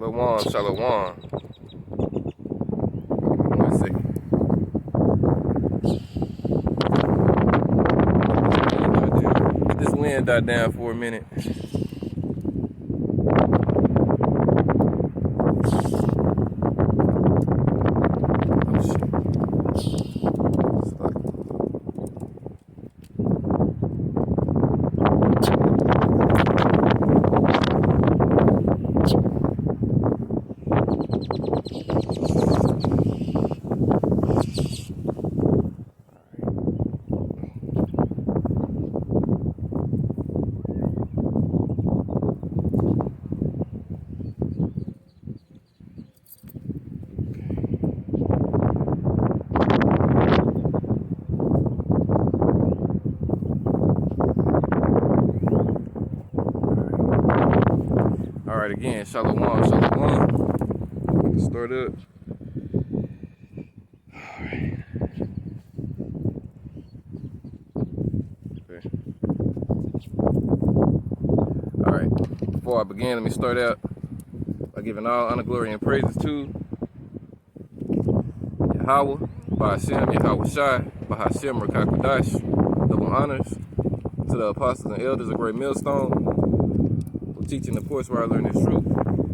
Shalom, shalom. One second. Get this wind died down for a minute. Alright, again, shalom, shalom. Start up. Alright. Okay. Alright. Before I begin, let me start out by giving all honor, glory, and praises to Yahweh, Ba'ashem, Yahweh Shai, Bahashem, Rakakadash. Double honors to the apostles and elders of Great Millstone, teaching the course where I learned this truth.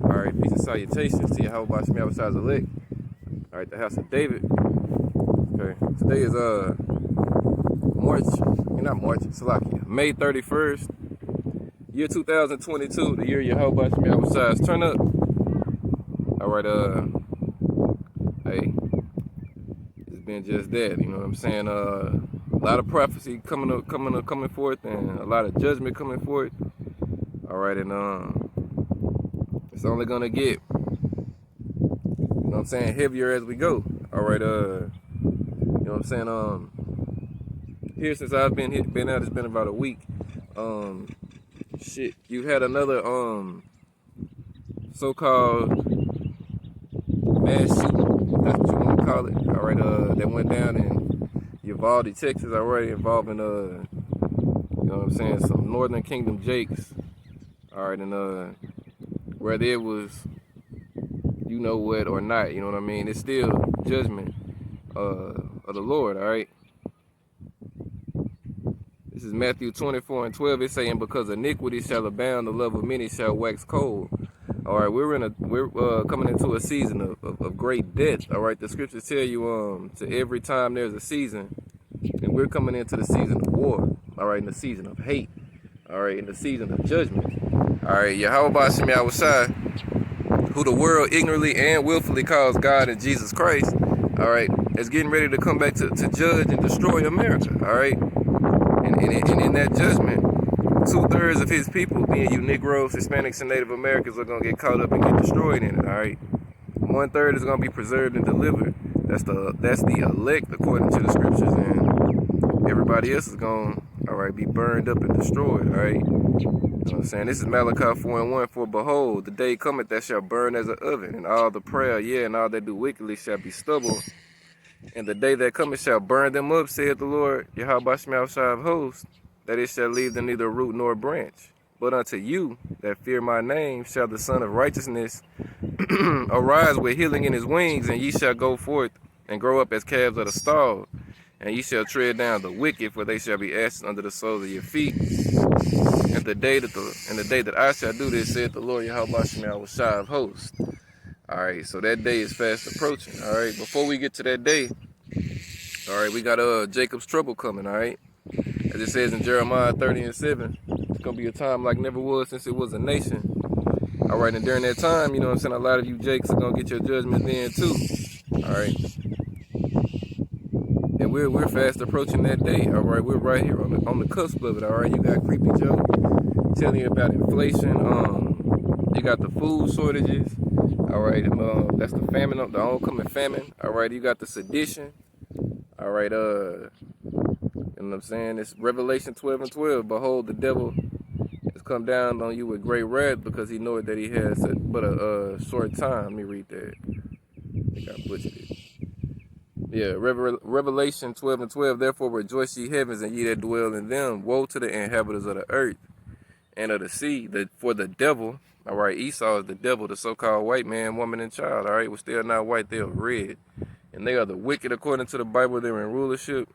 Alright, peace and salutations to Yahweh Ba'ashem Yahweh Shai's elect. Alright, the house of David. Okay, today is May 31st, year 2022, the year Yahweh Ba'ashem Yahweh Shai's turn up. Alright, hey, it's been just that, you know what I'm saying? A lot of prophecy coming forth, and a lot of judgment coming forth. Alright, and it's only gonna get, you know what I'm saying, heavier as we go. Alright, you know what I'm saying, here since I've been out, it's been about a week. Shit, you had another so-called mass shooting, if that's what you want to call it. Alright, that went down in Uvalde, Texas, already involving you know what I'm saying, some Northern Kingdom Jakes. Alright, and whether it was, you know what, or not, you know what I mean, it's still judgment of the Lord. Alright, this is Matthew 24:12. It's saying, because iniquity shall abound, the love of many shall wax cold. Alright, we're coming into a season of great death. Alright, the scriptures tell you to every time there's a season, and we're coming into the season of war. Alright, in the season of hate. Alright, in the season of judgment. Alright, Yahweh Ba'ashem Yahweh Shai, who the world ignorantly and willfully calls God and Jesus Christ, alright, is getting ready to come back to judge and destroy America. Alright, and in that judgment, 2/3 of his people, being you Negroes, Hispanics, and Native Americans, are going to get caught up and get destroyed in it. Alright, 1/3 is going to be preserved and delivered. That's the elect according to the scriptures, and everybody else is going to, alright, be burned up and destroyed. Alright, you know what I'm saying? This is Malachi 4:1. For behold, the day cometh that shall burn as an oven, and all the prayer, yea, and all that do wickedly shall be stubble. And the day that cometh shall burn them up, saith the Lord, Yahweh Ba'ashem Yahweh Shai of hosts, that it shall leave them neither root nor branch. But unto you that fear my name shall the Son of Righteousness arise with healing in his wings, and ye shall go forth and grow up as calves of the stall. And ye shall tread down the wicked, for they shall be ashes under the soles of your feet. And the day that I shall do this, saith the Lord Yahweh Ba'ashem Yahweh Shai of hosts. Alright, so that day is fast approaching. Alright, before we get to that day, alright, we got Jacob's trouble coming. Alright, as it says in Jeremiah 30:7, it's gonna be a time like never was since it was a nation. Alright, and during that time, you know what I'm saying, a lot of you Jakes are gonna get your judgment then too. Alright, and we're fast approaching that day. Alright, we're right here on the cusp of it. Alright, you got Creepy Joe telling you about inflation. You got the food shortages. Alright, that's the famine, the oncoming famine. Alright, you got the sedition. Alright, you know what I'm saying? It's Revelation 12:12. Behold, the devil has come down on you with great wrath, because he knoweth that he has but a short time. Let me read that. I think I butchered it. Yeah, Revelation 12:12. Therefore rejoice ye heavens, and ye that dwell in them. Woe to the inhabitants of the earth, and of the sea, for the devil. All right, Esau is the devil, the so-called white man, woman, and child. All right, we're still not white, they are red. And they are the wicked according to the Bible. They're in rulership.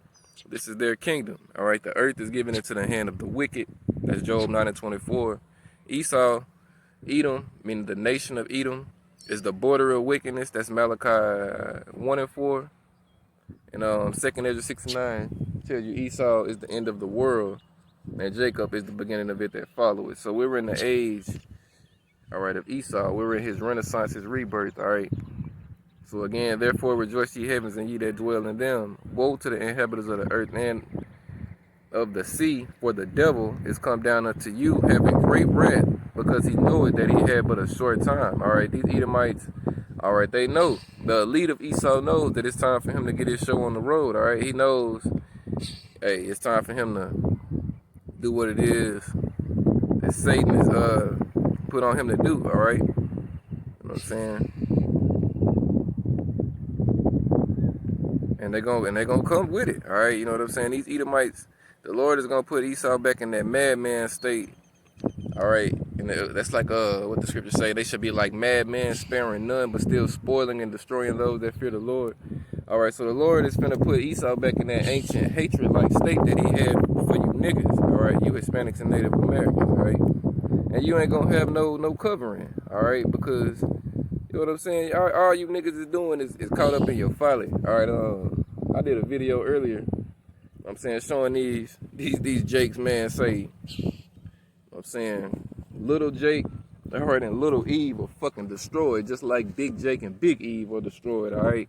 This is their kingdom. All right, the earth is given into the hand of the wicked. That's Job 9:24. Esau, Edom, meaning the nation of Edom, is the border of wickedness. That's Malachi 1:4. And 2nd Ezra 6:9 tells you Esau is the end of the world, and Jacob is the beginning of it that follow it. So we're in the age, all right, of Esau. We're in his renaissance, his rebirth, all right. So again, therefore rejoice ye heavens and ye that dwell in them. Woe to the inhabitants of the earth and of the sea, for the devil is come down unto you, having great wrath, because he knoweth that he had but a short time. All right, these Edomites, all right, they know. The elite of Esau knows that it's time for him to get his show on the road. All right, he knows, hey, it's time for him to do what it is that Satan is put on him to do. All right, you know what I'm saying? And they're gonna come with it. All right, you know what I'm saying? These Edomites, the Lord is gonna put Esau back in that madman state. All right, and that's like what the scriptures say. They should be like madmen, sparing none, but still spoiling and destroying those that fear the Lord. All right, so the Lord is gonna put Esau back in that ancient hatred-like state that he had for you niggas. All right, you Hispanics and Native Americans. All right, and you ain't gonna have no covering. All right, because you know what I'm saying? All you niggas is doing is caught up in your folly. All right, I did a video earlier. I'm saying showing these Jakes, man, say, I'm saying little Jake, all right, and little Eve are fucking destroyed, just like Big Jake and Big Eve are destroyed. All right.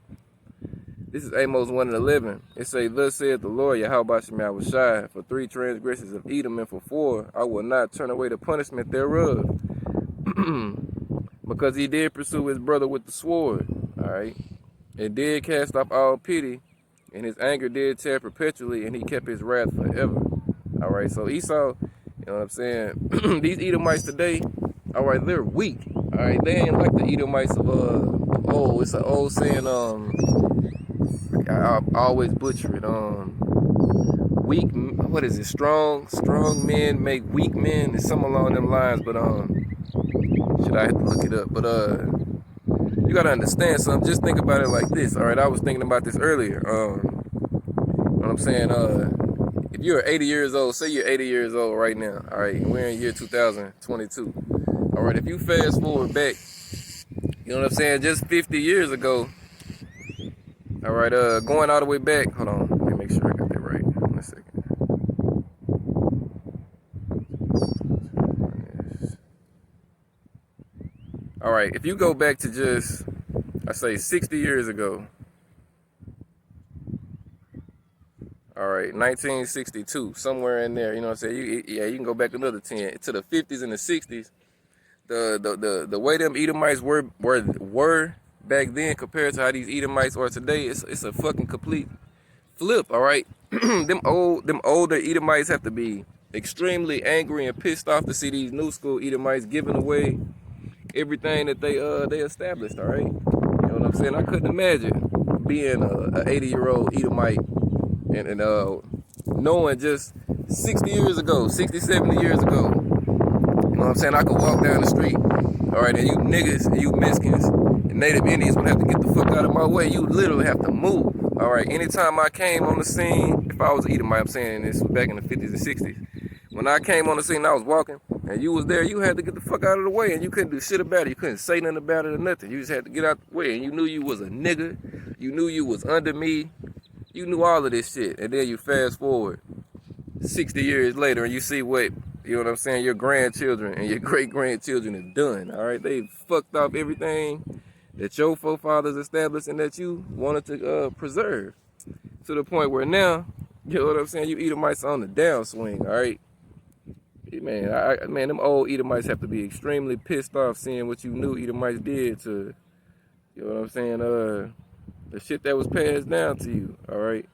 This is Amos 1:11. It say, thus saith the Lord, Yahweh Shemai Shai, for 3 transgressions of Edom, and for 4, I will not turn away the punishment thereof. Because he did pursue his brother with the sword, all right, and did cast off all pity, and his anger did tear perpetually, and he kept his wrath forever. All right, so Esau, you know what I'm saying? These Edomites today, all right, they're weak. All right, they ain't like the Edomites of old. It's an old saying. I always butcher it. Weak. What is it? Strong men make weak men. It's something along them lines. But should I have to look it up? But you gotta understand something. Just think about it like this. All right, I was thinking about this earlier. What I'm saying, if you're 80 years old, say you're 80 years old right now. All right, we're in year 2022. All right, if you fast forward back, you know what I'm saying, just 50 years ago. All right, going all the way back. Hold on, let me make sure I got that right. 1 second. All right, if you go back to just, I say 60 years ago. All right, 1962, somewhere in there. You know what I'm saying? You can go back another 10 to the 50s and the 60s. The way them Edomites were back then compared to how these Edomites are today, it's a fucking complete flip. All right, them older Edomites have to be extremely angry and pissed off to see these new school Edomites giving away everything that they established. All right, you know what I'm saying? I couldn't imagine being a 80-year-old Edomite and knowing just 60 years ago, 60, 70 years ago. You know what I'm saying? I could walk down the street, all right, and you niggas and you Mexicans and Native Indians would have to get the fuck out of my way. You literally have to move, all right? Anytime I came on the scene, if I was eating, I'm saying this was back in the 50s and 60s. When I came on the scene, I was walking, and you was there, you had to get the fuck out of the way, and you couldn't do shit about it. You couldn't say nothing about it or nothing. You just had to get out the way, and you knew you was a nigga. You knew you was under me. You knew all of this shit, and then you fast forward 60 years later, and you see what, you know what I'm saying, your grandchildren and your great-grandchildren have done, all right? They fucked off everything that your forefathers established and that you wanted to preserve, to the point where now, you know what I'm saying, you Edomites on the downswing, all right? Man, them old Edomites have to be extremely pissed off seeing what you new Edomites did to, you know what I'm saying, the shit that was passed down to you, all right?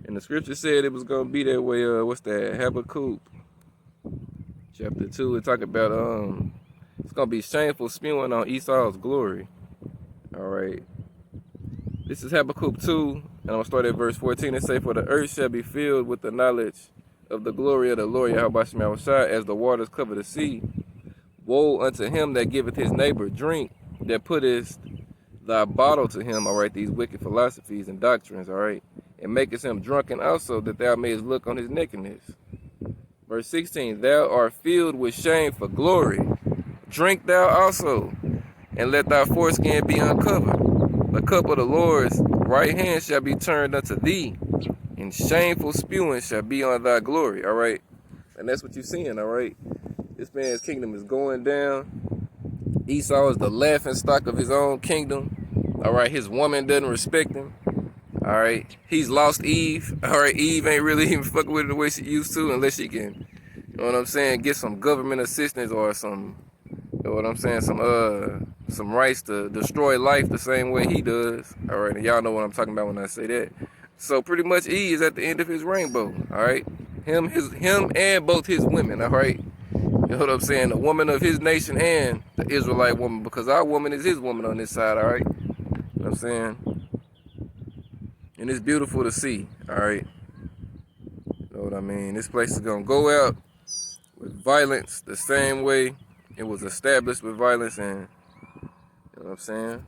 And the scripture said it was going to be that way. What's that? Habakkuk chapter 2. It talk about it's going to be shameful spewing on Esau's glory. All right. This is Habakkuk 2, and I'm going to start at verse 14. It say, for the earth shall be filled with the knowledge of the glory of the Lord Yahweh Shem Yahushua as the waters cover the sea. Woe unto him that giveth his neighbor drink, that putteth thy bottle to him, all right, these wicked philosophies and doctrines, all right, and makest him drunken also, that thou mayest look on his nakedness. Verse 16, thou art filled with shame for glory. Drink thou also, and let thy foreskin be uncovered. The cup of the Lord's right hand shall be turned unto thee, and shameful spewing shall be on thy glory, all right? And that's what you're seeing, all right? This man's kingdom is going down. Esau is the laughing stock of his own kingdom, all right? His woman doesn't respect him, all right? He's lost Eve, all right? Eve ain't really even fucking with it the way she used to, unless she can, you know what I'm saying, get some government assistance or some, you know what I'm saying, some rights to destroy life the same way he does, all right? And y'all know what I'm talking about when I say that. So pretty much E is at the end of his rainbow, all right? Him and both his women, all right? You know what I'm saying? The woman of his nation and the Israelite woman, because our woman is his woman on this side, all right? You know what I'm saying? And it's beautiful to see, all right? You know what I mean? This place is going to go out with violence the same way it was established with violence, and you know what I'm saying?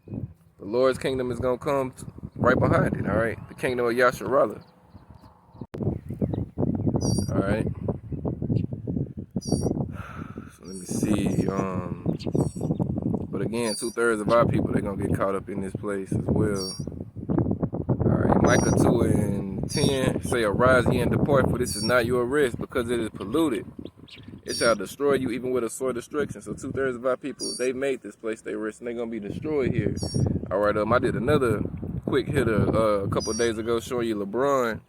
The Lord's kingdom is going to come right behind it, all right? The kingdom of Yasharallah. All right. So let me see. But again, 2/3 of our people, they're going to get caught up in this place as well. All right. Micah 2:10 say, arise ye and depart, for this is not your rest, because it is polluted. It shall destroy you even with a sore destruction. So 2/3 of our people, they made this place their rest, and they're going to be destroyed here. All right. I did another quick hitter a couple of days ago showing you LeBron.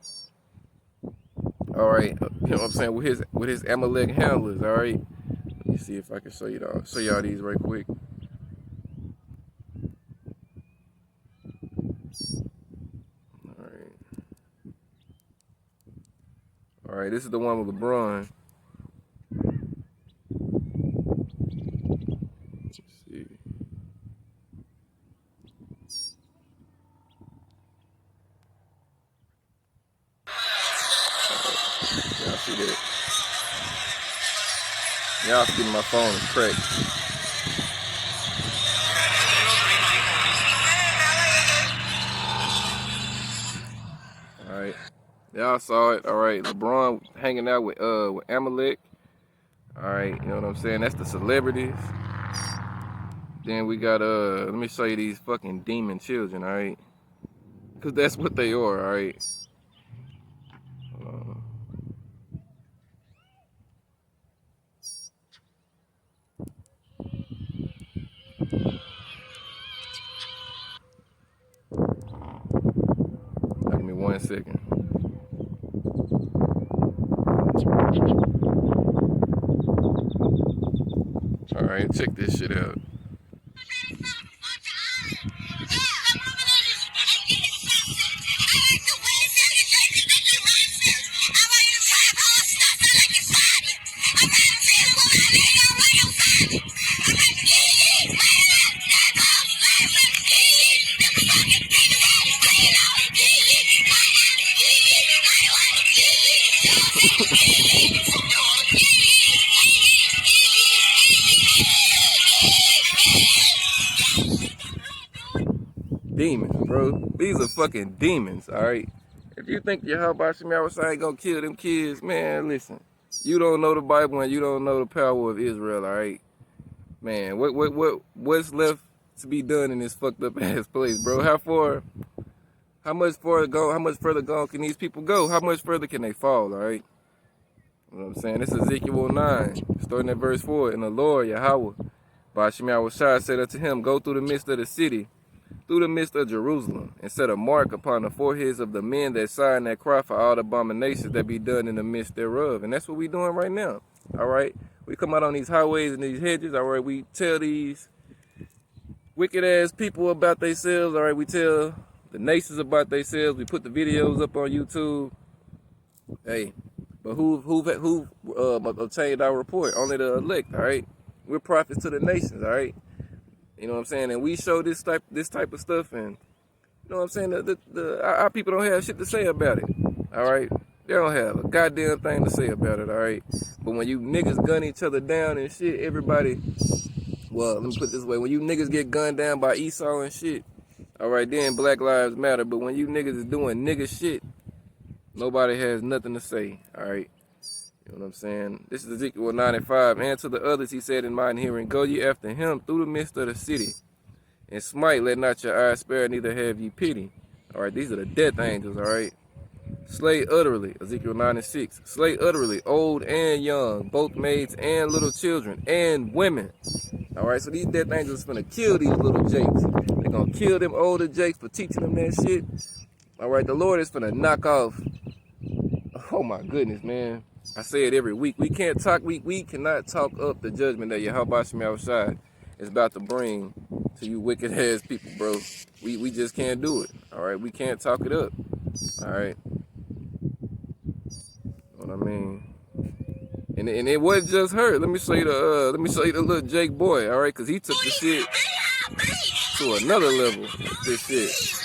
All right, you know what I'm saying, with his Amalek handlers. All right, let me see if I can show y'all these right quick. All right, this is the one with LeBron. Let's see. Y'all see that? Y'all see my phone is cracked. All right, y'all saw it. All right, LeBron hanging out with Amalek. All right, you know what I'm saying? That's the celebrities. Then we got let me show you these fucking demon children. All right, because that's what they are. All right. Give me 1 second. All right, check this shit out. Demons, bro. These are fucking demons, all right? If you think Yahweh Shem Yahushua ain't gonna kill them kids, man, listen. You don't know the Bible and you don't know the power of Israel, all right? Man, what's left to be done in this fucked up ass place, bro? How much further gone can these people go? How much further can they fall, all right? You know what I'm saying? This is Ezekiel 9, starting at verse 4. And the Lord, Yahweh, by Shem Yahushua, said unto him, go through the midst of the city, through the midst of Jerusalem, and set a mark upon the foreheads of the men that sigh and that cry for all the abominations that be done in the midst thereof. And that's what we doing right now, all right? We come out on these highways and these hedges, all right? We tell these wicked-ass people about themselves, all right? We tell the nations about themselves. We put the videos up on YouTube. Hey, but who obtained our report? Only the elect, all right? We're prophets to the nations, all right? You know what I'm saying? And we show this type of stuff, and you know what I'm saying? Our people don't have shit to say about it. All right? They don't have a goddamn thing to say about it, all right? But when you niggas gun each other down and shit, everybody, well, let me put it this way. When you niggas get gunned down by Esau and shit, all right, then Black Lives Matter. But when you niggas is doing nigga shit, nobody has nothing to say, all right? You know what I'm saying? This is Ezekiel 95. And to the others he said in mine hearing, go ye after him through the midst of the city, and smite, let not your eyes spare, neither have ye pity. All right, these are the death angels, all right? Slay utterly, Ezekiel 9 and 6. Slay utterly, old and young, both maids and little children, and women. All right, so these death angels finna kill these little jakes. They're gonna kill them older jakes for teaching them that shit. All right, the Lord is finna knock off. Oh my goodness, man. I say it every week. We can't talk, we cannot talk up the judgment that Yahweh Shem Yahushai is about to bring to you wicked ass people, bro. We just can't do it. All right, we can't talk it up. All right. What I mean, and it wasn't just her. Let me show you the little Jake boy, all right, cause he took the shit to another level. This shit.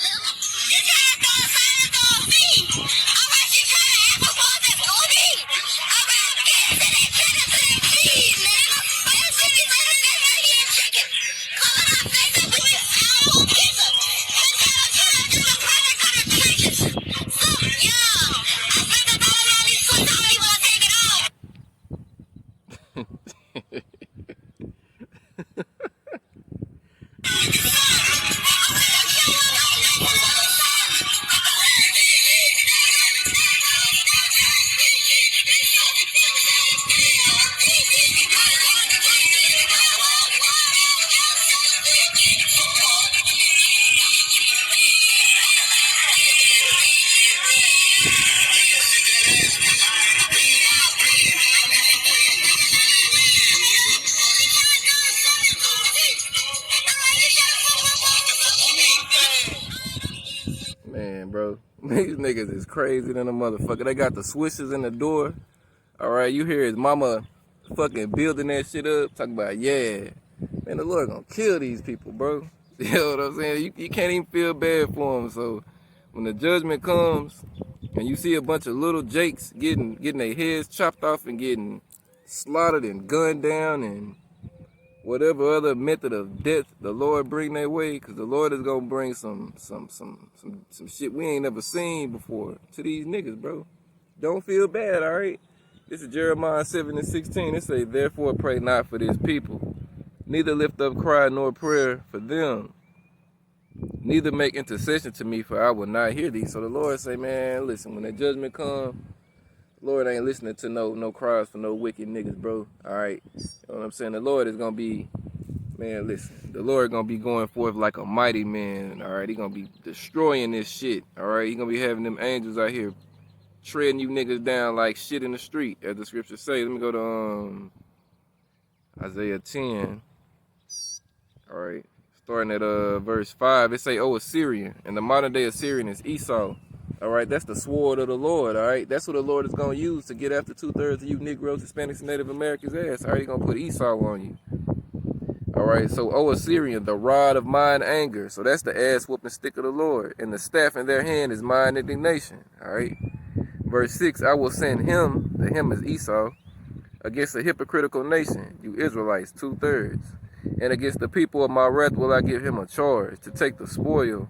Man, bro, these niggas is crazy than a motherfucker. They got the switches in the door. All right, you hear his mama fucking building that shit up, talking about, yeah, man, the Lord gonna kill these people, bro. You know what I'm saying? You can't even feel bad for them. So when the judgment comes and you see a bunch of little jakes getting their heads chopped off and getting slaughtered and gunned down and whatever other method of death the Lord bring their way, because the Lord is gonna bring some shit we ain't never seen before to these niggas, bro. Don't feel bad, all right? This is Jeremiah 7 and 16. It say, therefore pray not for this people, neither lift up cry nor prayer for them, neither make intercession to me, for I will not hear thee. So the Lord say, man, listen, when the judgment come, Lord ain't listening to no cries for no wicked niggas, bro. All right, you know what I'm saying? The Lord is gonna be, man, listen, the Lord gonna be going forth like a mighty man. All right, he gonna be destroying this shit. All right, he gonna be having them angels out here treading you niggas down like shit in the street, as the scriptures say. Let me go to Isaiah 10. All right, starting at verse 5. It say, oh, Assyrian, and the modern day Assyrian is Esau. All right, that's the sword of the Lord, all right? That's what the Lord is going to use to get after 2/3 of you Negroes, Hispanics, and Native Americans' ass. All right, he's going to put Esau on you. All right, so, O Assyrian, the rod of mine anger. So that's the ass whooping stick of the Lord. And the staff in their hand is mine indignation. All right. Verse 6, I will send him, the him is Esau, against a hypocritical nation, you Israelites, 2/3. And against the people of my wrath will I give him a charge to take the spoil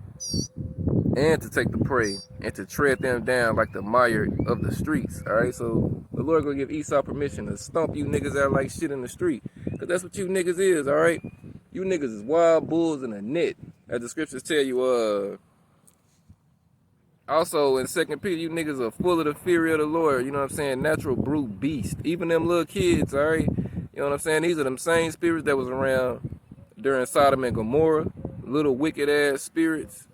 and to take the prey and to tread them down like the mire of the streets. All right, so the Lord gonna give Esau permission to stomp you niggas out like shit in the street, because that's what you niggas is. All right, you niggas is wild bulls in a net, as the scriptures tell you. Also in 2 Peter, you niggas are full of the fury of the Lord. You know what I'm saying? Natural brute beast. Even them little kids, all right? You know what I'm saying? These are them same spirits that was around during Sodom and Gomorrah. Little wicked ass spirits.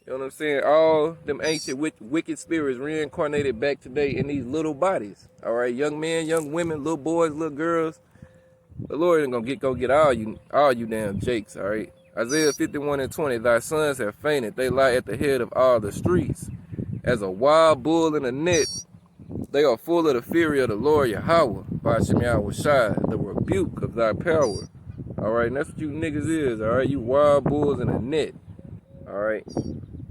You know what I'm saying? All them ancient wicked spirits reincarnated back today in these little bodies. All right? Young men, young women, little boys, little girls. The Lord ain't gonna get all you damn jakes, all right? Isaiah 51 and 20, thy sons have fainted. They lie at the head of all the streets. As a wild bull in a net, they are full of the fury of the Lord Yahweh, by Shem Yahushai, the rebuke of thy power. All right, and that's what you niggas is, all right? You wild bulls in a net, all right?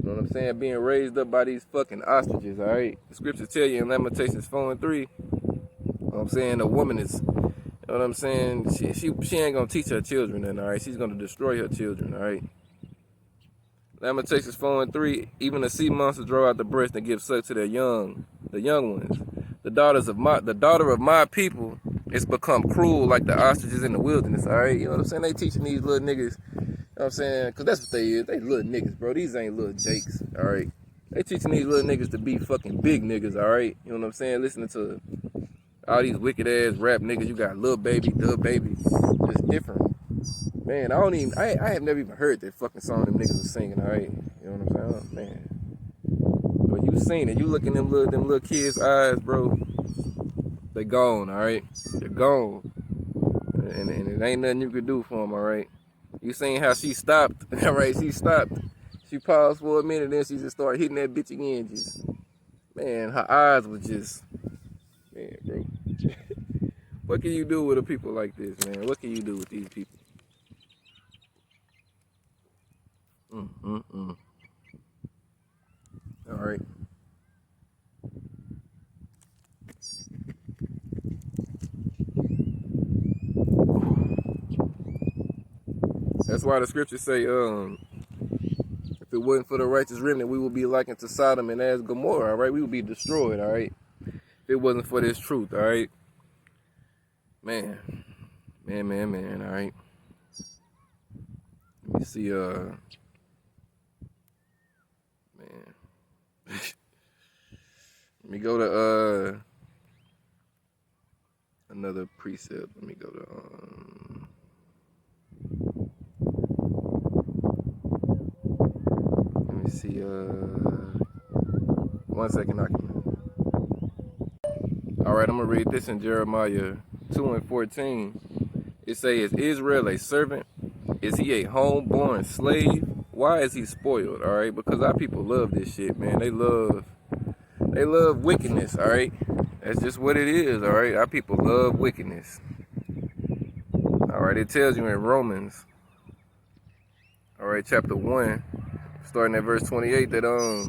know what I'm saying? Being raised up by these fucking ostriches, all right? The scriptures tell you in Lamentations 4:3, you know what I'm saying? A woman is, you know what I'm saying? She ain't gonna teach her children, then, all right? She's gonna destroy her children, all right? Lamentations 4:3, even the sea monsters draw out the breast and give suck to their young, the young ones. The daughter of my people is become cruel like the ostriches in the wilderness, all right? You know what I'm saying? They teaching these little niggas, you know what I'm saying? Because that's what they is. They little niggas, bro. These ain't little Jakes, all right? They teaching these little niggas to be fucking big niggas, all right? You know what I'm saying? Listening to all these wicked ass rap niggas. You got Lil Baby, Dub Baby, just different. Man, I have never even heard that fucking song them niggas was singing, all right? You know what I'm saying? Oh, man. But you seen it. You look in them little kids' eyes, bro. They gone, all right? They're gone. And it ain't nothing you could do for them, all right? You seen how she stopped, all right? She stopped. She paused for a minute, then she just started hitting that bitch again. Just, man, her eyes was just, man, bro. What can you do with a people like this, man? What can you do with these people? All right. That's why the scriptures say, if it wasn't for the righteous remnant, we would be likened to Sodom and as Gomorrah, all right? We would be destroyed, all right? If it wasn't for this truth, all right? Man, all right? Let me see, man. Let me go to, another precept. Let me go to, let me see, 1 second, I can. All right, I'm going to read this in Jeremiah 2:14. It says, is Israel a servant? Is he a homeborn slave? Why is he spoiled? All right, because our people love this shit, man. They love wickedness, all right? That's just what it is, all right? Our people love wickedness. All right, it tells you in Romans, all right, chapter 1, starting at verse 28, that a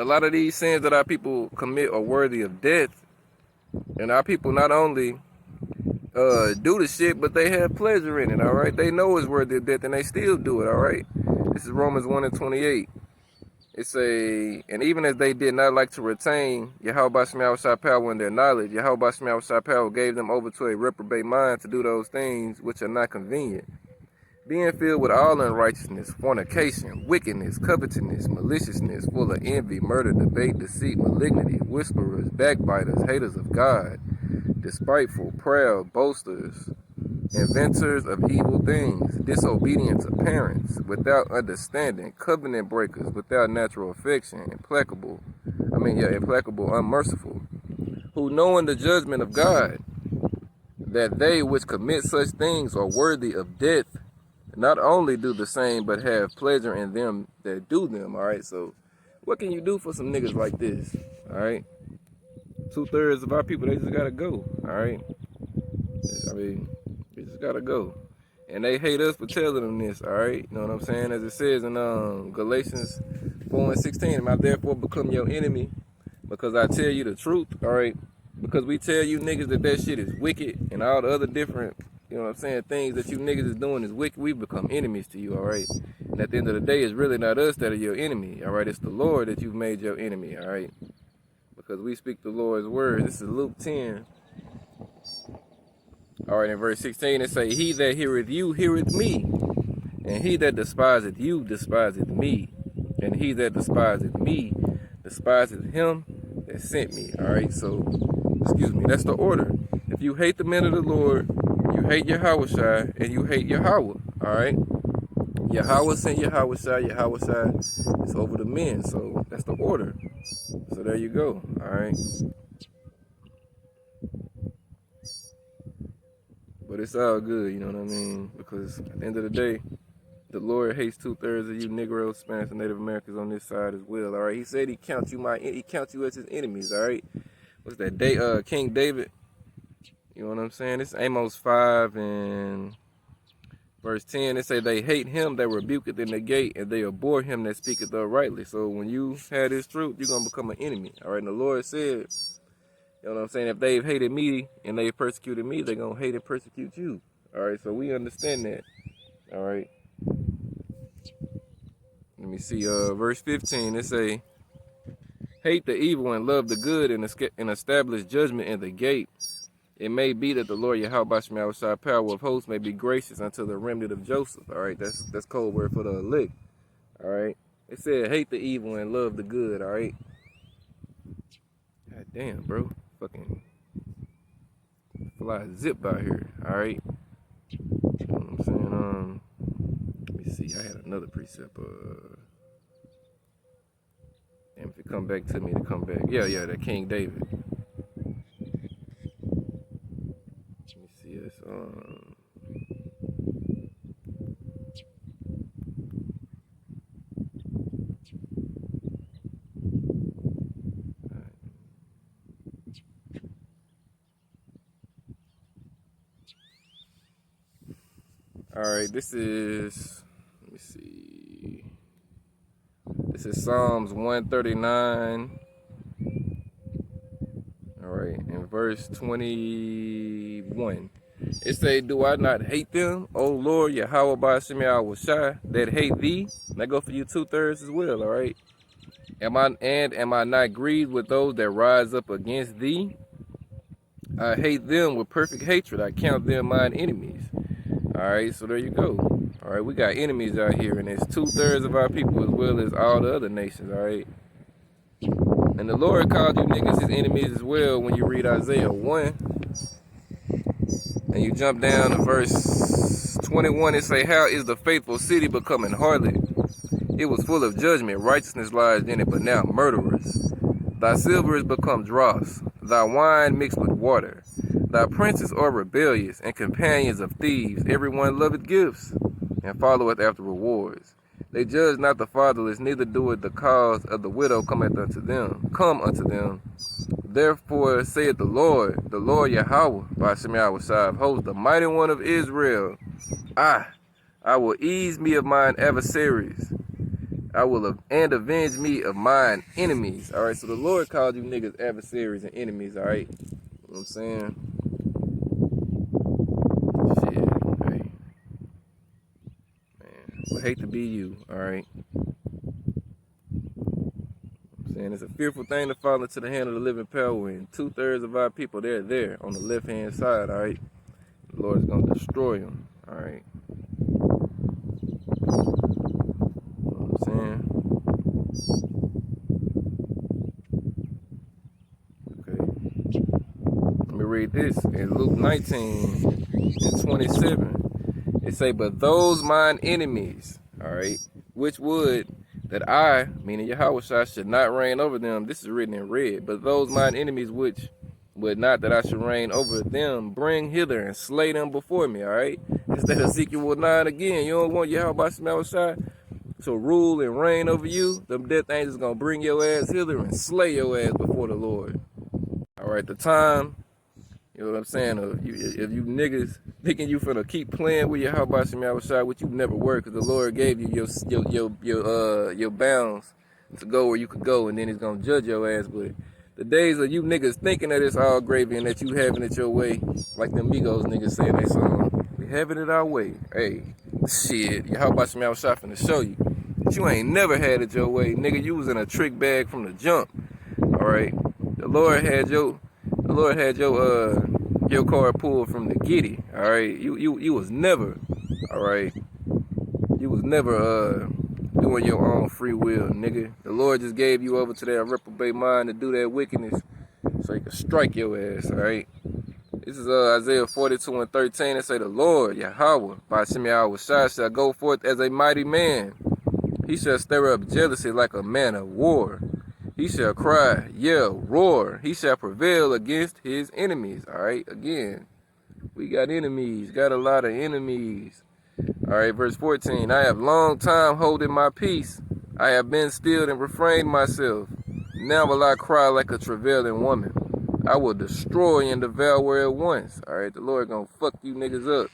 lot of these sins that our people commit are worthy of death. And our people not only do the shit, but they have pleasure in it, all right? They know it's worthy of death, and they still do it, all right? This is Romans 1:28. It say, and even as they did not like to retain Yahweh Shai power in their knowledge, Yahweh Shai power gave them over to a reprobate mind to do those things which are not convenient, being filled with all unrighteousness, fornication, wickedness, covetousness, maliciousness, full of envy, murder, debate, deceit, malignity, whisperers, backbiters, haters of God, despiteful, proud, boasters, inventors of evil things, disobedient to parents, without understanding, covenant breakers, without natural affection, implacable, unmerciful, who knowing the judgment of God, that they which commit such things are worthy of death, not only do the same, but have pleasure in them that do them, all right? So what can you do for some niggas like this, all right? 2/3 of our people, they just gotta go, all right? I mean, they just gotta go. And they hate us for telling them this, all right? You know what I'm saying? As it says in Galatians 4:16, am I therefore become your enemy because I tell you the truth, all right? Because we tell you niggas that shit is wicked and all the other different, you know what I'm saying, things that you niggas is doing is wicked, we become enemies to you, all right? And at the end of the day, it's really not us that are your enemy, all right? It's the Lord that you've made your enemy, all right? Because we speak the Lord's word. This is Luke 10. All right, in verse 16, it say, he that heareth you, heareth me. And he that despiseth you, despiseth me. And he that despiseth me, despiseth him that sent me. All right, so, excuse me, that's the order. If you hate the men of the Lord, you hate Yahweh Shai, and you hate Yahweh. All right? Yahweh sent Yahweh Shai is over the men. So that's the order. So there you go. All right? But it's all good, you know what I mean? Because at the end of the day, the Lord hates 2/3 of you Negroes, Spanish, and Native Americans on this side as well. All right? He said he counts you as his enemies. All right? What's that? King David. You know what I'm saying? It's Amos 5 and Verse 10, it say they hate him that rebuketh in the gate, and they abhor him that speaketh uprightly. So when you have this truth, you're going to become an enemy. All right, and the Lord said, you know what I'm saying, if they've hated me and they've persecuted me, they're going to hate and persecute you. All right, so we understand that. All right. Let me see, verse 15, it say, hate the evil and love the good, and establish judgment in the gate. It may be that the Lord Yahweh Shemel power of hosts may be gracious unto the remnant of Joseph. All right, that's code word for the elect. All right, it said hate the evil and love the good. All right. God damn, bro, fucking fly zip out here. All right. You know what I'm saying? Let me see. I had another precept. Damn, if it come back to me, to come back. Yeah, that King David. Yes. All right. This is. Let me see. This is Psalms 139. All right, in verse 21. It say, do I not hate them, O Lord, Yahweh Ba'Shem Yahushai, that hate thee? And that go for you 2/3 as well, all right? Am I not grieved with those that rise up against thee? I hate them with perfect hatred. I count them mine enemies. All right, so there you go. All right, we got enemies out here, and it's 2/3 of our people as well as all the other nations, all right? And the Lord called you niggas his enemies as well when you read Isaiah 1. And you jump down to verse 21, it say, how is the faithful city becoming harlot? It was full of judgment, righteousness lies in it, but now murderers. Thy silver is become dross, thy wine mixed with water. Thy princes are rebellious, and companions of thieves. Everyone loveth gifts, and followeth after rewards. They judge not the fatherless, neither doeth the cause of the widow come unto them. Therefore saith the Lord Yahweh, Ba'Shem Yahushai of hosts, the mighty one of Israel, I will ease me of mine adversaries. I will and avenge me of mine enemies. All right, so the Lord called you niggas adversaries and enemies, all right? You know what I'm saying? Shit, hey. Man, I hate to be you, all right? And it's a fearful thing to fall into the hand of the living power, and 2/3 of our people, they're there on the left-hand side, all right? The Lord is going to destroy them, all right? You know what I'm saying? Okay. Let me read this. In Luke 19:27, it say, but those mine enemies, all right, which would that I, meaning Yahweh, should not reign over them. This is written in red. But those mine enemies which would not that I should reign over them, bring hither and slay them before me, all right? Instead of Ezekiel 9 again. You don't want Yahweh to rule and reign over you. Them death angels going to bring your ass hither and slay your ass before the Lord. All right, the time, you know what I'm saying? If you niggas thinking you finna keep playing with your Yahweh Shemel, which you never were, because the Lord gave you your bounds to go where you could go, and then He's gonna judge your ass. But the days of you niggas thinking that it's all gravy and that you having it your way, like the Migos niggas saying they song, we having it our way. Hey, shit, Yahweh Shemel finna show you. But you ain't never had it your way, nigga. You was in a trick bag from the jump. All right, the Lord had your card pulled from the giddy, all right? You was never, all right? You was never doing your own free will, nigga. The Lord just gave you over to that reprobate mind to do that wickedness so He could strike your ass, all right? This is Isaiah 42:13. It say, the Lord, Yahweh, Ba'Shem Yahushai, shall go forth as a mighty man. He shall stir up jealousy like a man of war. He shall cry, yell, roar. He shall prevail against his enemies. All right, again, we got enemies, got a lot of enemies. All right, verse 14. I have long time holding my peace. I have been still and refrained myself. Now will I cry like a travailing woman. I will destroy and devour at once. All right, the Lord gonna fuck you niggas up.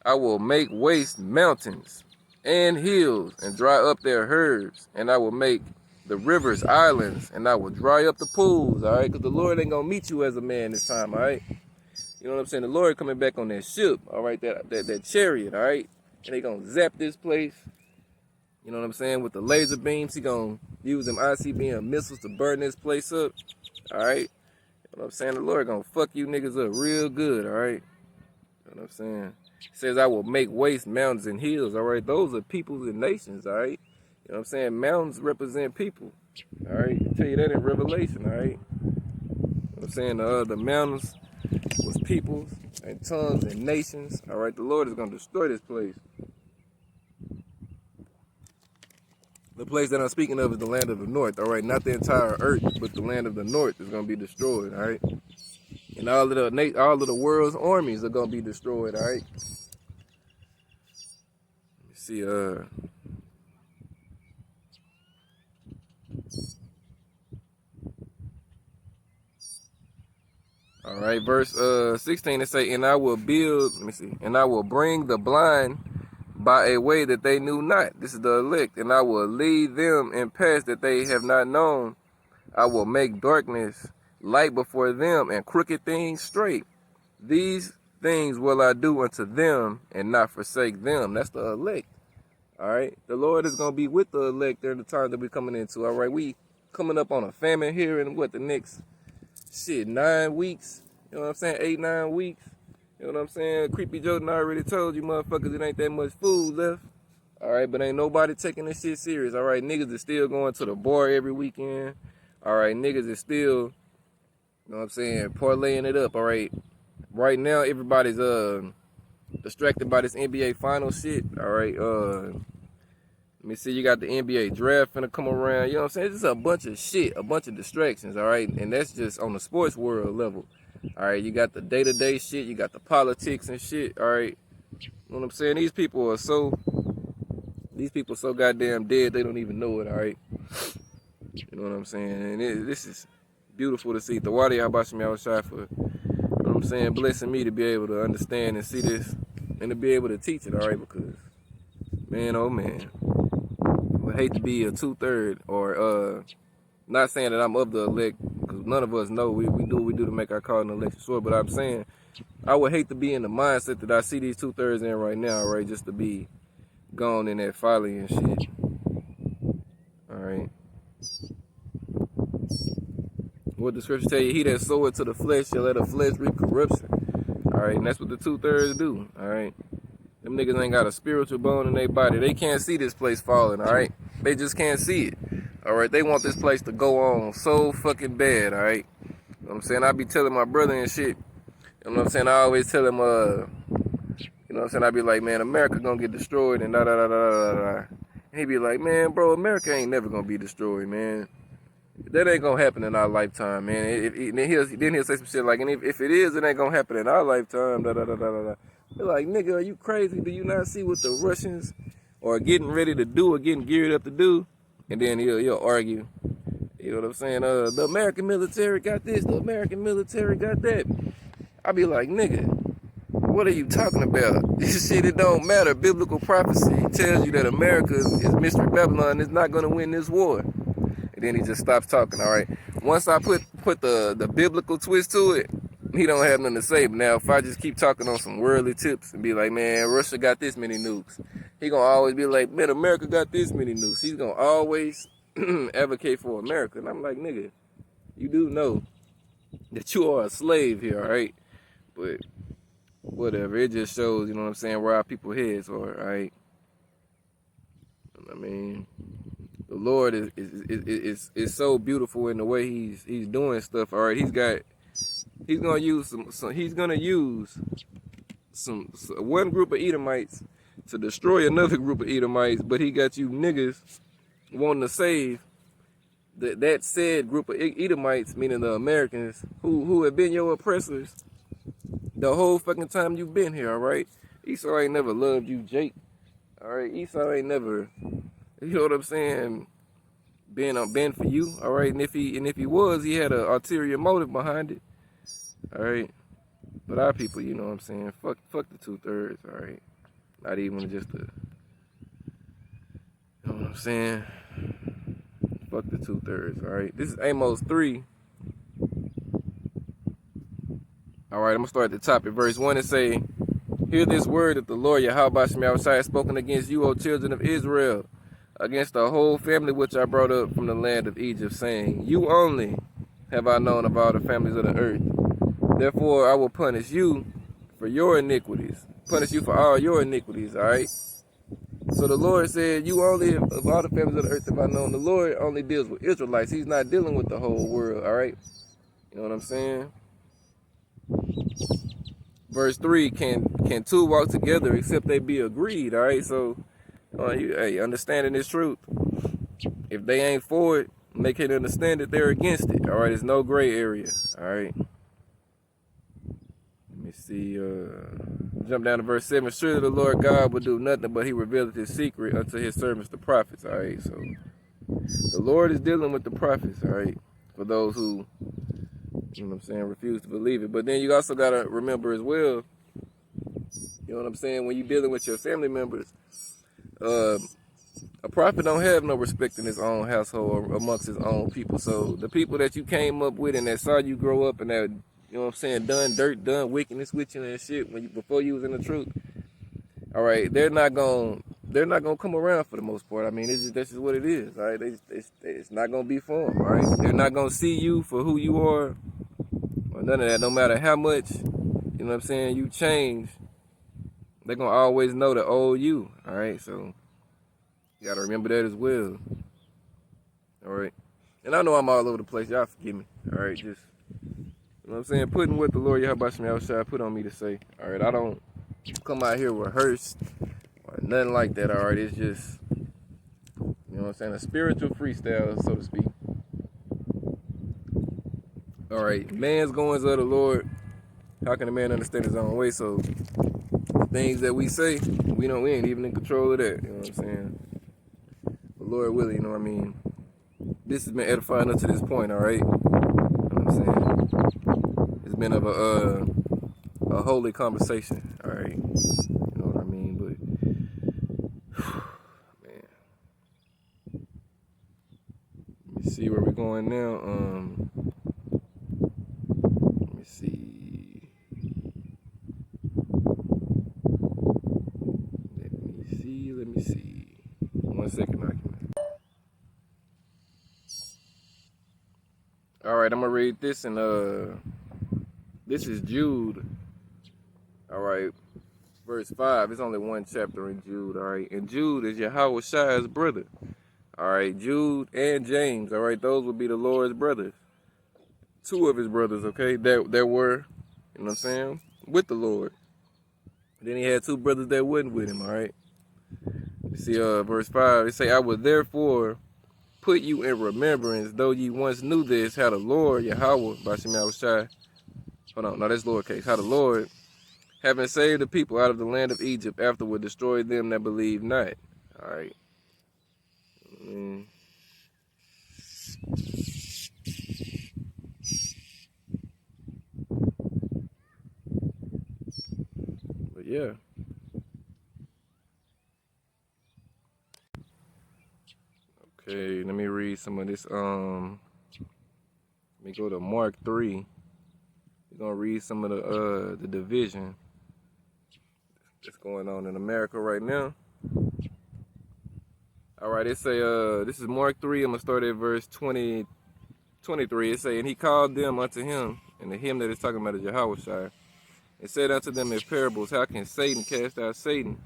I will make waste mountains and hills and dry up their herds, and I will make the rivers islands, and I will dry up the pools, all right? Because the Lord ain't going to meet you as a man this time, all right? You know what I'm saying? The Lord coming back on that ship, all right? That chariot, all right? And they going to zap this place. You know what I'm saying? With the laser beams, he going to use them ICBM missiles to burn this place up, all right? You know what I'm saying? The Lord going to fuck you niggas up real good, all right? You know what I'm saying? He says, I will make waste mountains and hills, all right? Those are peoples and nations, all right? You know what I'm saying? Mountains represent people, all right? I tell you that in Revelation, all right? You know what I'm saying? The mountains was peoples and tongues and nations, all right? The Lord is going to destroy this place. The place that I'm speaking of is the land of the north, all right? Not the entire earth, but the land of the north is going to be destroyed, all right? And all of the world's armies are going to be destroyed, all right? Let me see, all right, verse 16, it say, and I will build, let me see, and I will bring the blind by a way that they knew not. This is the elect. And I will lead them in paths that they have not known. I will make darkness light before them and crooked things straight. These things will I do unto them and not forsake them. That's the elect. All right. The Lord is going to be with the elect during the time that we're coming into. All right. We coming up on a famine here in what, the next, 9 weeks? You know what I'm saying? 8, 9 weeks. You know what I'm saying? Creepy Jordan already told you motherfuckers it ain't that much food left. All right, but ain't nobody taking this shit serious. All right, niggas is still going to the bar every weekend. All right, niggas is still, you know what I'm saying, parlaying it up. All right, right now everybody's distracted by this NBA final shit. All right, let me see, you got the NBA draft finna come around. You know what I'm saying? It's just a bunch of shit, a bunch of distractions. All right, and that's just on the sports world level. All right, you got the day-to-day shit, you got the politics and shit, all right? You know what I'm saying? These people so goddamn dead, they don't even know it, all right? You know what I'm saying? And this is beautiful to see. The water Habashim Yahushua for, you know what I'm saying, blessing me to be able to understand and see this and to be able to teach it, all right? Because, man, oh man, I would hate to be a 2/3 or, not saying that I'm of the elect, because none of us know. We do what we do to make our call in the election short. But I'm saying I would hate to be in the mindset that I see these 2/3 in right now, right? Just to be gone in that folly and shit. All right. What the scripture tell you, he that soweth to the flesh shall let the flesh reap corruption. All right, and that's what the 2/3 do. All right. Them niggas ain't got a spiritual bone in their body. They can't see this place falling, all right? They just can't see it. All right, they want this place to go on so fucking bad, all right? You know what I'm saying? I be telling my brother and shit. You know what I'm saying? I always tell him, you know what I'm saying? I be like, man, America gonna get destroyed and da-da-da-da-da-da. And he be like, man, bro, America ain't never gonna be destroyed, man. That ain't gonna happen in our lifetime, man. Then he'll say some shit like, and if it is, it ain't gonna happen in our lifetime, da-da-da-da-da-da. They're like, nigga, are you crazy? Do you not see what the Russians are getting ready to do or getting geared up to do? And then he'll argue. You know what I'm saying? The American military got this, the American military got that. I be like, nigga, what are you talking about? This shit, it don't matter. Biblical prophecy tells you that America is Mystery Babylon is not gonna win this war. And then he just stops talking, all right? Once I put the biblical twist to it, he don't have nothing to say. But now if I just keep talking on some worldly tips and be like, man, Russia got this many nukes, he gonna always be like, man, America got this many nukes. He's gonna always advocate for America. And I'm like, nigga, you do know that you are a slave here, all right? But whatever, it just shows, you know what I'm saying, where our people heads are, all right? I mean, the Lord is so beautiful in the way he's doing stuff, all right? He's gonna use one group of Edomites to destroy another group of Edomites, but he got you niggas wanting to save that said group of Edomites, meaning the Americans, who have been your oppressors the whole fucking time you've been here, all right? Esau ain't never loved you, Jake, all right? Esau ain't never, you know what I'm saying, been for you, all right? And if he was, he had an ulterior motive behind it, all right? But our people, you know what I'm saying, fuck the 2/3, all right? Not even just the, you know what I'm saying? Fuck the 2/3, all right? This is Amos 3. All right, I'm going to start at the top at verse 1 and say, hear this word that the Lord Yahweh Shemel has spoken against you, O children of Israel, against the whole family which I brought up from the land of Egypt, saying, you only have I known of all the families of the earth. Therefore I will punish you for your iniquities. Punish you for all your iniquities, all right? So the Lord said, you only, of all the families of the earth have I known. The Lord only deals with Israelites. He's not dealing with the whole world, all right? You know what I'm saying? Verse 3, can two walk together except they be agreed, all right? So, hey, understanding this truth. If they ain't for it, and they can't understand it, they're against it, all right? There's no gray area, all right? Let me see, jump down to verse 7. Surely the Lord God will do nothing, but he revealeth his secret unto his servants, the prophets, all right? So, the Lord is dealing with the prophets, all right? For those who, you know what I'm saying, refuse to believe it. But then you also got to remember as well, you know what I'm saying, when you're dealing with your family members, a prophet don't have no respect in his own household or amongst his own people. So the people that you came up with and that saw you grow up and that, you know what I'm saying, done dirt, done wickedness with you and shit before you was in the truth, all right, they're not gonna come around for the most part. I mean, that's just what it is, all right? It's not gonna be for them, all right? They're not gonna see you for who you are or none of that. No matter how much, you know what I'm saying, you change, they're gonna always know the old you, all right? So you gotta remember that as well, all right? And I know I'm all over the place. Y'all forgive me, all right? Just, you know what I'm saying, putting what the Lord Yahweh Shemel put on me to say, all right? I don't come out here rehearsed or nothing like that, all right? It's just, you know what I'm saying, a spiritual freestyle, so to speak. All right, man's goings of the Lord. How can a man understand his own way? So the things that we say, we ain't even in control of that. You know what I'm saying? But Lord willing, you know what I mean? This has been edifying up to this point, all right? You know what I'm saying? It's been of a holy conversation, all right? You know what I mean? But, man. Let me see where we're going now. Let me see. Let me see. 1 second, document. All right, I'm gonna read this, and this is Jude. All right, verse 5. It's only one chapter in Jude. All right, and Jude is Yahweh Shai's brother. All right, Jude and James. All right, those would be the Lord's brothers. Two of his brothers. Okay, that were, you know what I'm saying, with the Lord. Then he had two brothers that wasn't with him. All right. You see, verse 5. It say, I will therefore put you in remembrance, though ye once knew this, how the Lord Yahweh Bashem Yahushai, hold on, no, that's lowercase, how the Lord, having saved the people out of the land of Egypt, afterward destroyed them that believe not. All right. But yeah. Okay, let me read some of this. Let me go to Mark 3. We're gonna read some of the division that's going on in America right now. All right, it say this is Mark 3. I'm gonna start at verse 23. It say, and he called them unto him, and the him that is talking about is Yahushua, and said unto them in parables, how can Satan cast out Satan?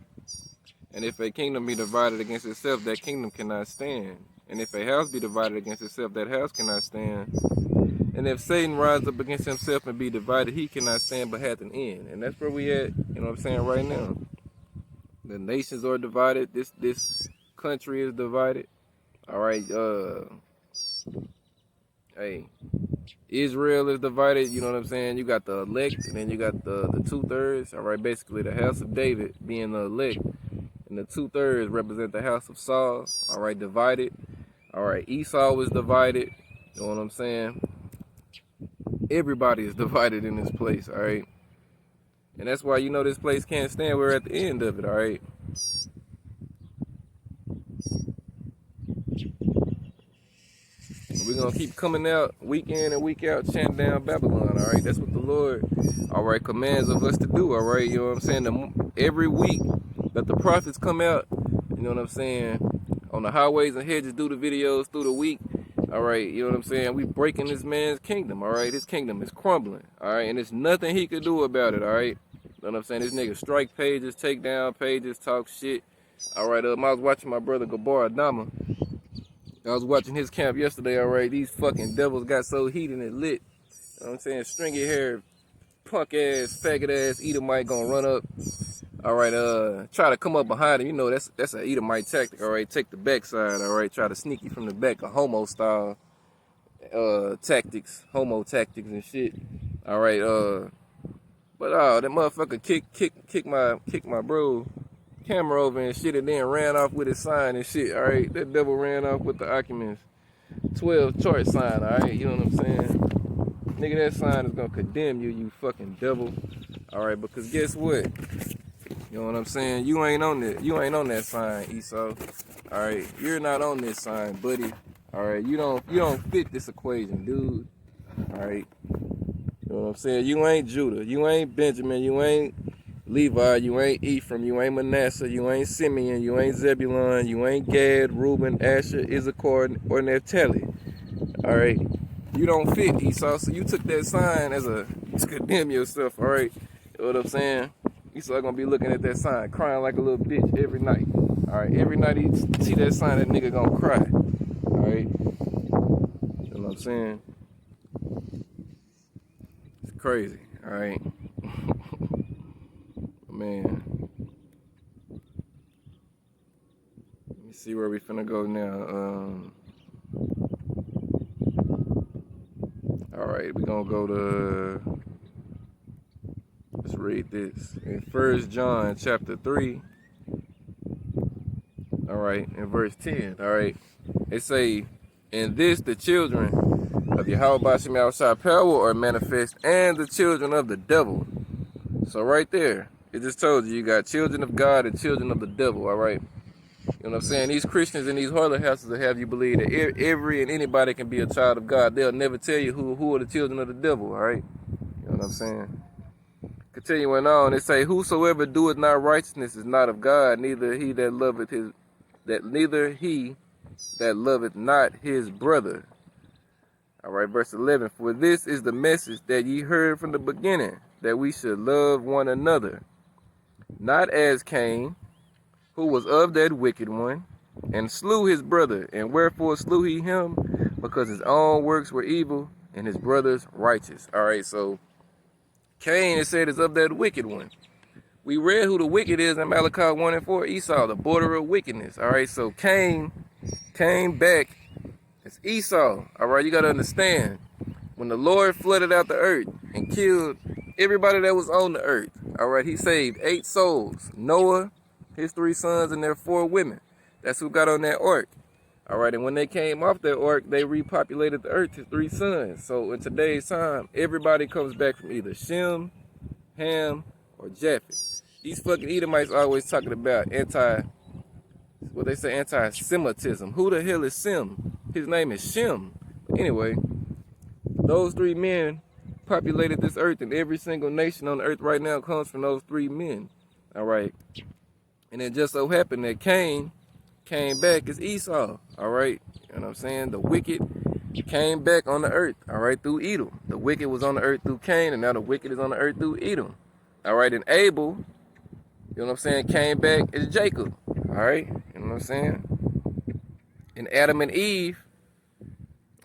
And if a kingdom be divided against itself, that kingdom cannot stand. And if a house be divided against itself, that house cannot stand. And if Satan rise up against himself and be divided, he cannot stand but hath an end. And that's where we at, you know what I'm saying, right now. The nations are divided. This country is divided. All right, hey, Israel is divided, you know what I'm saying? You got the elect, and then you got the 2/3. All right, basically the house of David being the elect. And the 2/3 represent the house of Saul. All right, divided. All right, Esau was divided. You know what I'm saying? Everybody is divided in this place. All right. And that's why you know this place can't stand. We're at the end of it, all right? We're going to keep coming out week in and week out, chanting down Babylon, all right? That's what the Lord, all right, commands of us to do, all right? You know what I'm saying? Every week that the prophets come out, you know what I'm saying, on the highways and hedges, do the videos through the week, all right? You know what I'm saying? We breaking this man's kingdom, all right? His kingdom is crumbling, all right? And there's nothing he could do about it, all right? You know what I'm saying? This nigga strike pages, take down pages, talk shit. All right, I was watching my brother Gabar Adama. I was watching his camp yesterday, all right? These fucking devils got so heated and lit. You know what I'm saying? Stringy hair, punk ass, faggot ass Edomite gonna run up. All right, try to come up behind him. You know, that's an Edomite tactic, all right? Take the backside, all right? Try to sneak you from the back, a homo style tactics, homo tactics and shit. All right, but that motherfucker kick my bro camera over and shit, and then ran off with his sign and shit. All right, that devil ran off with the Occupants 12 chart sign. All right, you know what I'm saying? Nigga, that sign is gonna condemn you, you fucking devil. All right, because guess what? You know what I'm saying? You ain't on it. You ain't on that sign, Esau. All right, you're not on this sign, buddy. All right, you don't fit this equation, dude. All right. You know what I'm saying? You ain't Judah, you ain't Benjamin, you ain't Levi, you ain't Ephraim, you ain't Manasseh, you ain't Simeon, you ain't Zebulun, you ain't Gad, Reuben, Asher, Issachar, or Naphtali. All right, you don't fit, Esau. So you took that sign as to condemn yourself. All right, you know what I'm saying? Esau gonna be looking at that sign, crying like a little bitch every night. All right, every night he see that sign, that nigga gonna cry. All right, you know what I'm saying? It's crazy. All right. Man, let me see where we finna go now. All right, we gonna go to, let's read this in 1 John chapter 3. All right, in verse 10. All right, it say, "In this the children of Yahweh Bashim outside power are manifest, and the children of the devil." So right there, it just told you got children of God and children of the devil. All right. You know what I'm saying? These Christians in these harlot houses will have you believe that every and anybody can be a child of God. They'll never tell you who are the children of the devil, all right? You know what I'm saying? Continuing on, it say, "Whosoever doeth not righteousness is not of God, neither he that loveth not his brother." All right, verse 11, "For this is the message that ye heard from the beginning, that we should love one another, not as Cain, who was of that wicked one, and slew his brother. And wherefore slew he him? Because his own works were evil, and his brother's righteous." All right, so Cain, it said, is of that wicked one. We read who the wicked is in Malachi 1 and 4, Esau, the border of wickedness. All right, so Cain came back as Esau. All right, you got to understand, when the Lord flooded out the earth and killed everybody that was on the earth, all right, he saved 8 souls. Noah, his 3 sons, and their 4 women. That's who got on that ark. All right, and when they came off that ark, they repopulated the earth to 3 sons. So in today's time, everybody comes back from either Shem, Ham, or Japheth. These fucking Edomites always talking about anti-Semitism. Who the hell is Sem? His name is Shem. Anyway, those 3 men populated this earth, and every single nation on the earth right now comes from those 3 men. All right. And it just so happened that Cain came back as Esau. All right. You know what I'm saying? The wicked came back on the earth. All right. Through Edom. The wicked was on the earth through Cain, and now the wicked is on the earth through Edom. All right. And Abel, you know what I'm saying, came back as Jacob. All right. You know what I'm saying? And Adam and Eve,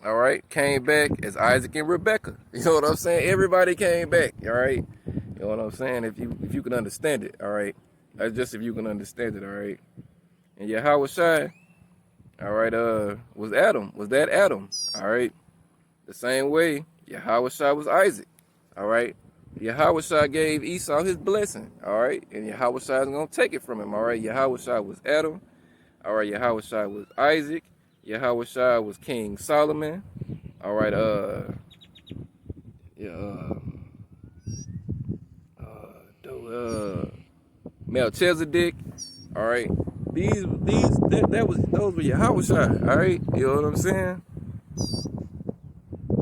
all right, came back as Isaac and Rebekah. You know what I'm saying? Everybody came back. All right. You know what I'm saying? If you can understand it. All right. That's just if you can understand it, all right? And Yahushua, all right, was Adam. Was that Adam? All right. The same way, Yahushua was Isaac. All right. Yahushua gave Esau his blessing. All right. And Yahushua is going to take it from him. All right. Yahushua was Adam. All right. Yahushua was Isaac. Yahushua was King Solomon. All right. Melchizedek. All right, those were Yahushua. All right, you know what I'm saying?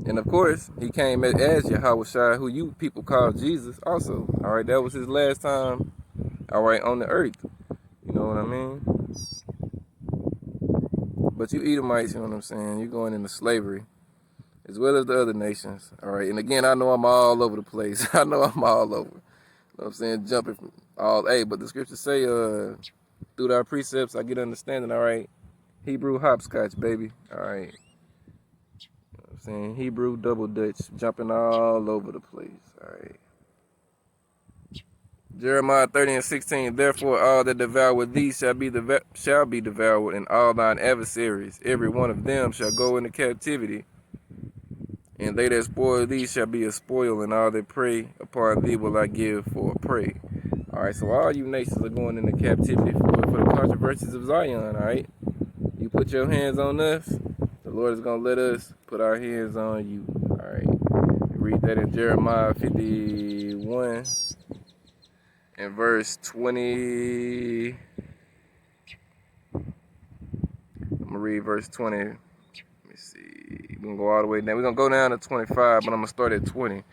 And of course, he came as Yahushua, who you people call Jesus also. All right, that was his last time, all right, on the earth. You know what I mean? But you Edomites, you know what I'm saying? You're going into slavery, as well as the other nations. All right, and again, I know I'm all over the place. I know I'm all over. You know what I'm saying? Jumping from all, hey, but the scriptures say, through thy precepts, I get understanding, all right? Hebrew hopscotch, baby, all right? I'm saying Hebrew double dutch, jumping all over the place. All right. Jeremiah 30:16. Therefore, all that devour thee shall be devoured, and all thine adversaries, every one of them, shall go into captivity. And they that spoil thee shall be a spoil, and all that prey upon thee will I give for a prey. All right. So all you nations are going into captivity for the controversies of Zion. All right. You put your hands on us, the Lord is gonna let us put our hands on you. All right. Read that in Jeremiah 51 and verse 20. I'm gonna read verse 20. Let me see. We're gonna go all the way down. We're gonna go down to 25, but I'm gonna start at 20.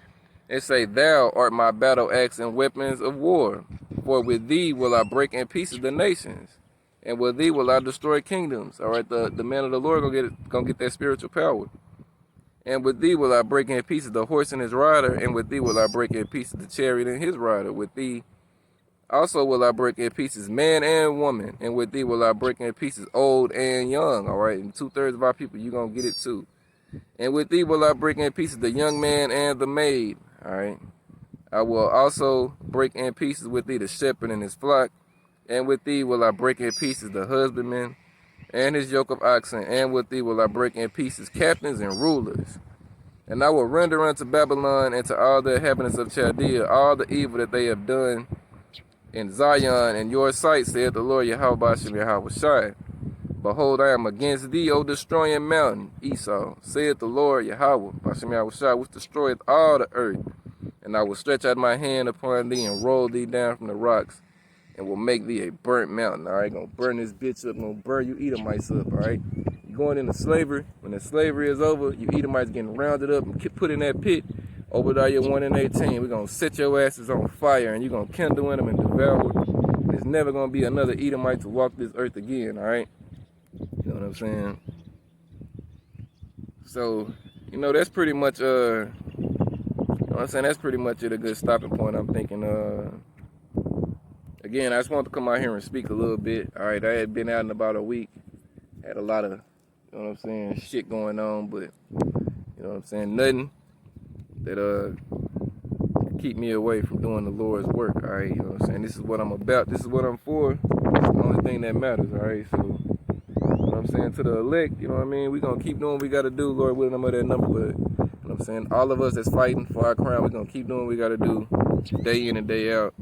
It say, Thou art my battle axe and weapons of war. For with thee will I break in pieces the nations, and with thee will I destroy kingdoms. All right, the man of the Lord gonna get that spiritual power. And with thee will I break in pieces the horse and his rider, and with thee will I break in pieces the chariot and his rider. With thee also will I break in pieces man and woman, and with thee will I break in pieces old and young. All right, and 2/3 of our people, you gonna get it too. And with thee will I break in pieces the young man and the maid. All right. I will also break in pieces with thee the shepherd and his flock, and with thee will I break in pieces the husbandman and his yoke of oxen, and with thee will I break in pieces captains and rulers. And I will render unto Babylon and to all the inhabitants of Chaldea all the evil that they have done in Zion in your sight, saith the Lord Yahweh Bashem Yahushai. Behold, I am against thee, O destroying mountain, Esau, saith the Lord Yahweh Bashem Yahushai, which destroyeth all the earth. And I will stretch out my hand upon thee and roll thee down from the rocks, and will make thee a burnt mountain. All right, gonna burn this bitch up, gonna burn you Edomites up. All right, you going into slavery. When the slavery is over, you Edomites getting rounded up and put in that pit. Obadiah 1:18. We're gonna set your asses on fire, and you're gonna kindle in them and devour. There's never gonna be another Edomite to walk this earth again. All right, you know what I'm saying? So, you know, that's pretty much you know what I'm saying, that's pretty much it, a good stopping point. I'm thinking again, I just wanted to come out here and speak a little bit. All right, I had been out in about a week, had a lot of, you know what I'm saying, shit going on, but you know what I'm saying, nothing that keep me away from doing the Lord's work. All right, you know what I'm saying, this is what I'm about, this is what I'm for. It's the only thing that matters. All right, so you know what I'm saying, to the elect, you know what I mean, we gonna keep doing what we gotta do, Lord willing, I'm at that number, but you know what I'm saying, all of us that's fighting for our crown, we gonna keep doing what we gotta do day in and day out,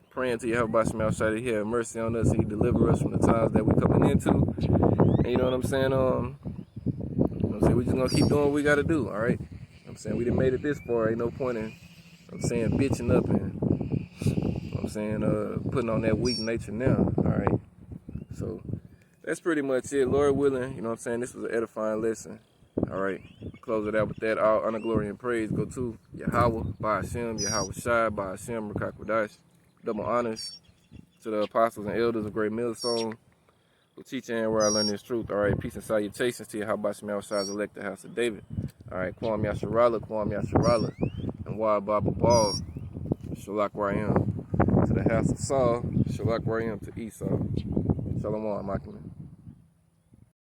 praying to Yahweh Shemel Shai that he have mercy on us and he deliver us from the times that we coming into. And you know what I'm saying? You know what I'm saying, we just gonna keep doing what we gotta do, all right? You know what I'm saying, we done made it this far, ain't no point in, you know what I'm saying, bitching up and, you know what I'm saying, putting on that weak nature now, all right? So that's pretty much it. Lord willing, you know what I'm saying, this was an edifying lesson. All right, close it out with that. All honor, glory, and praise go to Yahweh, Ba'ashem, Yahweh Shai, Ba'ashem, Rakakwadash. Double honors to the apostles and elders of Great Millstone who teach and where I learn this truth. All right, peace and salutations to Yahweh Shai, Shai's elected house of David. All right, Kwam Yasharala, and Wa Baba Ball, Shalak Rayam. To the house of Saul, Shalak Rayam to Esau. Shalom, Makiman.